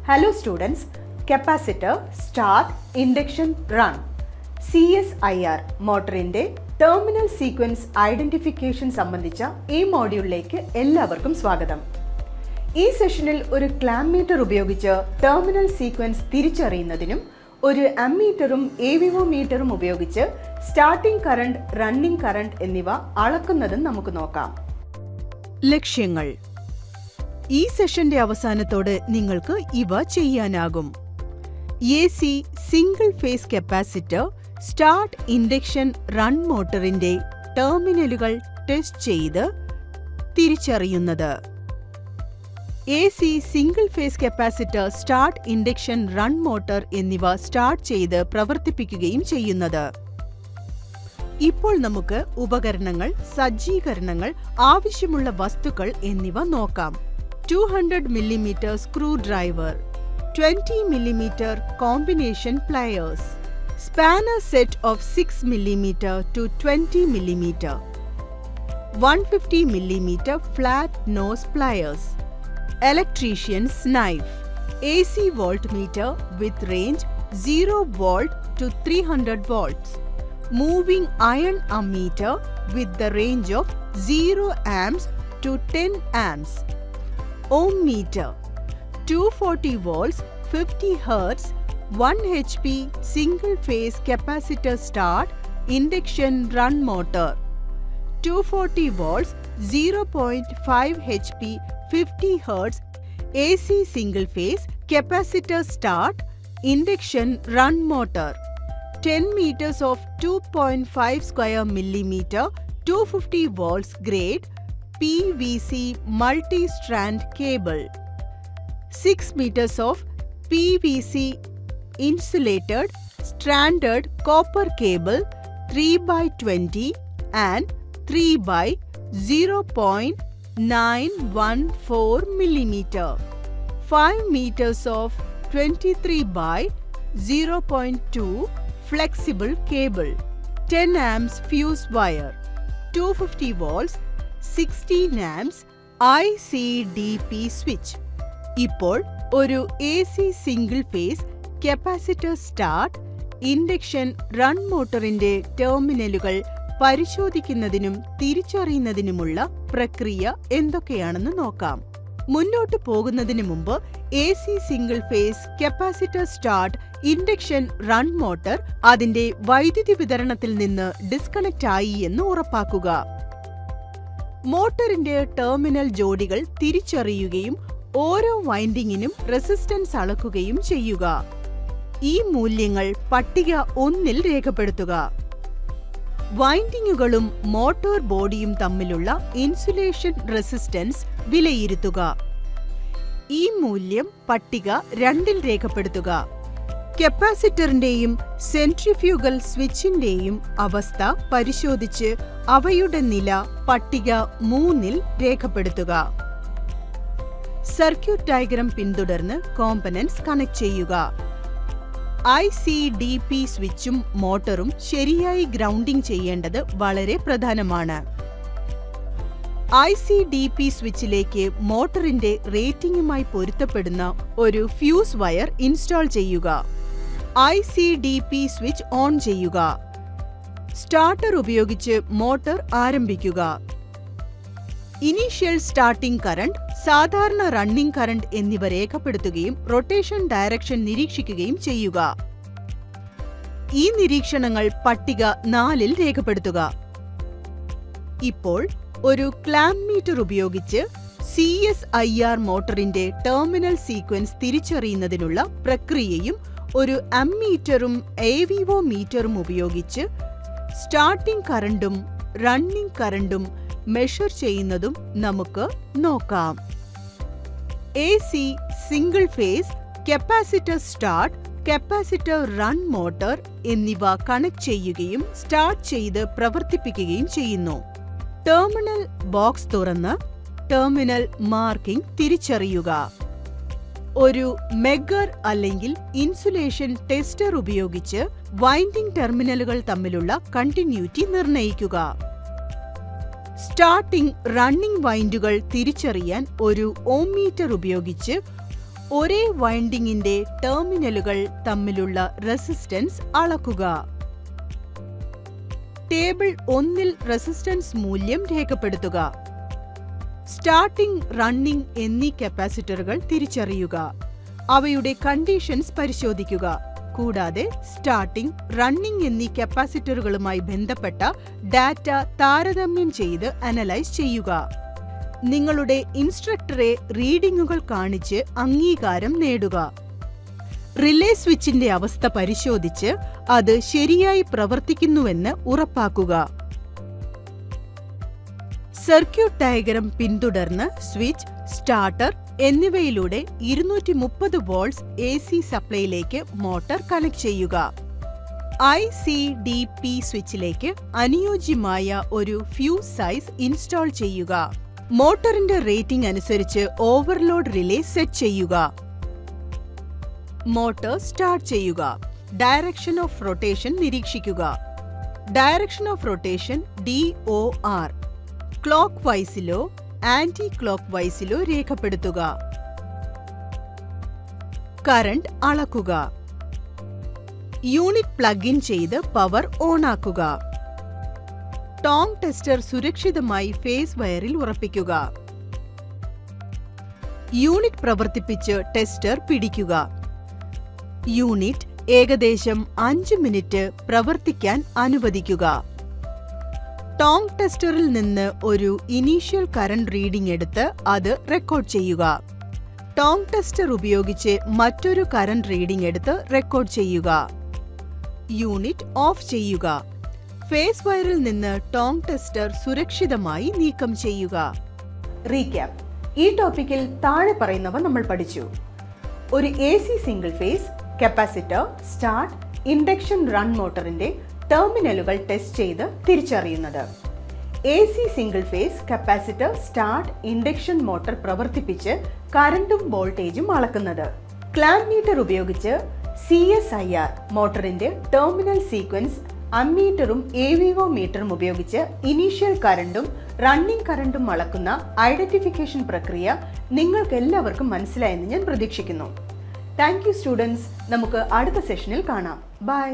Hello students, capacitor, start, induction, run. CSIR മോട്ടറിൻ്റെ terminal sequence identification സംബന്ധിച്ച ഈ മോഡ്യൂളിലേക്ക് എല്ലാവർക്കും സ്വാഗതം. ഈ സെഷനിൽ ഒരു ക്ലാമ്പ് മീറ്റർ ഉപയോഗിച്ച് ടെർമിനൽ സീക്വൻസ് തിരിച്ചറിയുന്നതിനും ഒരു അമ്മീറ്ററും AVO മീറ്ററും ഉപയോഗിച്ച് സ്റ്റാർട്ടിംഗ് കറണ്ട്, റണ്ണിംഗ് കറണ്ട് എന്നിവ അളക്കുന്നതും നമുക്ക് നോക്കാം. ലക്ഷ്യങ്ങൾ: ഈ സെഷന്റെ അവസാനത്തോടെ നിങ്ങൾക്ക് ഇവ ചെയ്യാനാകും. AC single phase capacitor, start, induction, run മോട്ടറിന്റെ ടെർമിനലുകൾ ടെസ്റ്റ് ചെയ്ത് തിരിച്ചറിയുന്നത്. AC single phase capacitor, start, induction, run motor എന്നിവ സ്റ്റാർട്ട് ചെയ്ത് പ്രവർത്തിപ്പിക്കുകയും ചെയ്യുന്നത്. ഇപ്പോൾ നമുക്ക് ഉപകരണങ്ങൾ, സജ്ജീകരണങ്ങൾ, ആവശ്യമുള്ള വസ്തുക്കൾ എന്നിവ നോക്കാം. 200 mm screw driver, 20 mm combination pliers, spanner set of 6 mm to 20 mm, 150 mm flat nose pliers, electrician's knife, AC voltmeter with range 0 volt to 300 volts, moving iron ammeter with the range of 0 amps to 10 amps, ohm meter, 240 volts, 50 Hz, 1 HP single phase capacitor start, induction, run motor, 240 volts, 0.5 HP, 50 Hz, AC single phase capacitor start, induction, run motor, 10 meters of 2.5 square millimeter, 250 volts grade PVC multi-strand cable, 6 meters of PVC insulated stranded copper cable 3x20 and 3x0.914 millimeter, 5 meters of 23 by 0.2 flexible cable, 10 amps fuse wire, 250 volts, 16 amps ICDP switch. ഇപ്പോൾ ഒരു AC single phase capacitor start, induction, run മോട്ടറിന്റെ ടെർമിനലുകൾ പരിശോധിക്കുന്നതിനും തിരിച്ചറിയുന്നതിനുമുള്ള പ്രക്രിയ എന്തൊക്കെയാണെന്ന് നോക്കാം. മുന്നോട്ട് പോകുന്നതിന് മുമ്പ് AC single phase capacitor start, induction, run motor അതിന്റെ വൈദ്യുതി വിതരണത്തിൽ നിന്ന് ഡിസ്കണക്ട് ആയി എന്ന് ഉറപ്പാക്കുക. മോട്ടറിന്റെ ടെർമിനൽ ജോഡികൾ തിരിച്ചറിയുകയും ഓരോ വൈൻഡിങ്ങിനും റെസിസ്റ്റൻസ് അളക്കുകയും ചെയ്യുക. ഈ മൂല്യങ്ങൾ പട്ടിക 1-ൽ രേഖപ്പെടുത്തുക. വൈൻഡിങ്ങുകളും മോട്ടോർ ബോഡിയും തമ്മിലുള്ള ഇൻസുലേഷൻ റെസിസ്റ്റൻസ് വിലയിരുത്തുക. ഈ മൂല്യം പട്ടിക 2-ൽ രേഖപ്പെടുത്തുക. കപ്പാസിറ്ററിന്റെയും സെൻട്രിഫ്യൂഗൽ സ്വിച്ചിന്റെയും അവസ്ഥ പരിശോധിച്ച് അവയുടെ നില പട്ടിക 3-ൽ രേഖപ്പെടുത്തുക. സർക്യൂട്ട് ഡയഗ്രം പിന്തുടർന്ന് കോമ്പണന്റ്സ് കണക്ട് ചെയ്യുക. ICDP സ്വിച്ചും മോട്ടറും ശരിയായി ഗ്രൗണ്ടിംഗ് ചെയ്യേണ്ടത് വളരെ പ്രധാനമാണ്. ICDP സ്വിച്ചിലേക്ക് മോട്ടറിന്റെ റേറ്റിംഗുമായി പൊരുത്തപ്പെടുന്ന ഒരു ഫ്യൂസ് വയർ ഇൻസ്റ്റാൾ ചെയ്യുക. ICDP സ്വിച്ച് ഓൺ ചെയ്യുക. സ്റ്റാർട്ടർ ഉപയോഗിച്ച് മോട്ടർ ആരംഭിക്കുക. ഇനീഷ്യൽ സ്റ്റാർട്ടിംഗ് കറണ്ട്, സാധാരണ റണ്ണിംഗ് കറണ്ട് എന്നിവ രേഖപ്പെടുത്തുകയും റൊട്ടേഷൻ ഡയറക്ഷൻ നിരീക്ഷിക്കുകയും ചെയ്യുക. ഈ നിരീക്ഷണങ്ങൾ പട്ടിക 4-ൽ രേഖപ്പെടുത്തുക. ഇപ്പോൾ ഒരു ക്ലാമ്പ് മീറ്റർ ഉപയോഗിച്ച് CSIR മോട്ടറിന്റെ ടെർമിനൽ സീക്വൻസ് തിരിച്ചറിയുന്നതിനുള്ള പ്രക്രിയയും ഒരു അമ്മീറ്ററും AVO മീറ്ററും ഉപയോഗിച്ച് സ്റ്റാർട്ടിംഗ് കറണ്ടും റണ്ണിംഗ് കറണ്ടും മെഷർ ചെയ്യുന്നതും നമുക്ക് നോക്കാം. AC single phase capacitor start, capacitor run motor എന്നിവ കണക്ട് ചെയ്യുകയും സ്റ്റാർട്ട് ചെയ്ത് പ്രവർത്തിപ്പിക്കുകയും ചെയ്യുന്നു. ടെർമിനൽ ബോക്സ് തുറന്ന് ടെർമിനൽ മാർക്കിംഗ് തിരിച്ചറിയുക. ഒരു മെഗർ അല്ലെങ്കിൽ ഇൻസുലേഷൻ ടെസ്റ്റർ ഉപയോഗിച്ച് വൈൻഡിംഗ് ടെർമിനലുകൾ തമ്മിലുള്ള കണ്ടിന്യൂറ്റി നിർണ്ണയിക്കുക. സ്റ്റാർട്ടിംഗ്, റണ്ണിംഗ് വൈൻഡുകൾ തിരിച്ചറിയാൻ ഒരു ഓം മീറ്റർ ഉപയോഗിച്ച് ഒരേ വൈൻഡിങ്ങിന്റെ ടെർമിനലുകൾ തമ്മിലുള്ള റെസിസ്റ്റൻസ് അളക്കുക. ടേബിൾ 1-ൽ റെസിസ്റ്റൻസ് മൂല്യം രേഖപ്പെടുത്തുക. സ്റ്റാർട്ടിംഗ്, റണ്ണിംഗ് എന്നീ കപ്പാസിറ്ററുകൾ തിരിച്ചറിയുക. അവയുടെ കണ്ടീഷൻസ് പരിശോധിക്കുക. കൂടാതെ സ്റ്റാർട്ടിംഗ്, റണ്ണിംഗ് എന്നീ കപ്പാസിറ്ററുകളുമായി ബന്ധപ്പെട്ട ഡാറ്റ താരതമ്യം ചെയ്ത് അനലൈസ് ചെയ്യുക. നിങ്ങളുടെ ഇൻസ്ട്രക്ടറെ റീഡിംഗുകൾ കാണിച്ച് അംഗീകാരം നേടുക. റിലേ സ്വിച്ചിന്റെ അവസ്ഥ പരിശോധിച്ച് അത് ശരിയായി പ്രവർത്തിക്കുന്നുവെന്ന് ഉറപ്പാക്കുക. സർക്യൂട്ട് ഡയഗ്രം പിന്തുടർന്ന് സ്വിച്ച്, സ്റ്റാർട്ടർ എന്നിവയിലൂടെ 230 വോൾട്ട്സ് AC സപ്ലൈയിലേക്ക് മോട്ടോർ കണക്ട് ചെയ്യുക. ICDP സ്വിച്ചിലേക്ക് അനുയോജ്യമായ ഒരു ഫ്യൂസ് സൈസ് ഇൻസ്റ്റാൾ ചെയ്യുക. മോട്ടോറിന്റെ റേറ്റിംഗ് അനുസരിച്ച് ഓവർലോഡ് റിലേ സെറ്റ് ചെയ്യുക. മോട്ടോർ സ്റ്റാർട്ട് ചെയ്യുക. ഡയറക്ഷൻ ഓഫ് റൊട്ടേഷൻ നിരീക്ഷിക്കുക. ഡയറക്ഷൻ ഓഫ് റൊട്ടേഷൻ DOR ക്ലോക്ക് വൈസിലോ ആന്റി ക്ലോക്ക് വൈസിലോ രേഖപ്പെടുത്തുക. കറന്റ് അളക്കുക. യൂണിറ്റ് പ്ലഗ് ഇൻ ചെയ്ത് പവർ ഓണാക്കുക. ടോങ് ടെസ്റ്റർ സുരക്ഷിതമായി ഫേസ് വയറിൽ ഉറപ്പിക്കുക. യൂണിറ്റ് പ്രവർത്തിപ്പിച്ച് ടെസ്റ്റർ പിടിക്കുക. യൂണിറ്റ് ഏകദേശം 5 മിനിറ്റ് പ്രവർത്തിക്കാൻ അനുവദിക്കുക. ടോങ് ടെസ്റ്ററിൽ നിന്ന് ഒരു ഇനീഷ്യൽ കറന്റ് റീഡിംഗ് എടുത്ത് അത് റെക്കോർഡ് ചെയ്യുക. ടോങ് ടെസ്റ്റർ ഉപയോഗിച്ച് മറ്റൊരു കറന്റ് റീഡിംഗ് എടുത്ത് റെക്കോർഡ് ചെയ്യുക. യൂണിറ്റ് ഓഫ് ചെയ്യുക. ഫേസ് വയറിൽ നിന്ന് ടോങ് ടെസ്റ്റർ സുരക്ഷിതമായി നീക്കം ചെയ്യുക. റീക്യാപ്പ്. ഈ ടോപ്പിക്കിൽ താഴെ പറയുന്നവ നമ്മൾ പഠിച്ചു. ഒരു AC single phase, capacitor, start, induction run മോട്ടറിന്റെ ടെർമിനലുകൾ ടെസ്റ്റ് ചെയ്ത് തിരിച്ചറിയുന്നത്. AC single phase, capacitor, start, induction motor പ്രവർത്തിപ്പിച്ച് കറന്റും വോൾട്ടേജും അളക്കുന്നത്. ക്ലാമ്പ് മീറ്റർ ഉപയോഗിച്ച് CSIR മോട്ടറിന്റെ ടെർമിനൽ സീക്വൻസ്, അമ്മീറ്ററും AVO മീറ്ററും ഉപയോഗിച്ച് ഇനീഷ്യൽ കറന്റും റണ്ണിംഗ് കറന്റും അളക്കുന്ന ഐഡന്റിഫിക്കേഷൻ പ്രക്രിയ നിങ്ങൾക്ക് എല്ലാവർക്കും മനസ്സിലായെന്ന് ഞാൻ പ്രതീക്ഷിക്കുന്നു. Thank you students. നമുക്ക് അടുത്ത സെഷനിൽ കാണാം. ബൈ.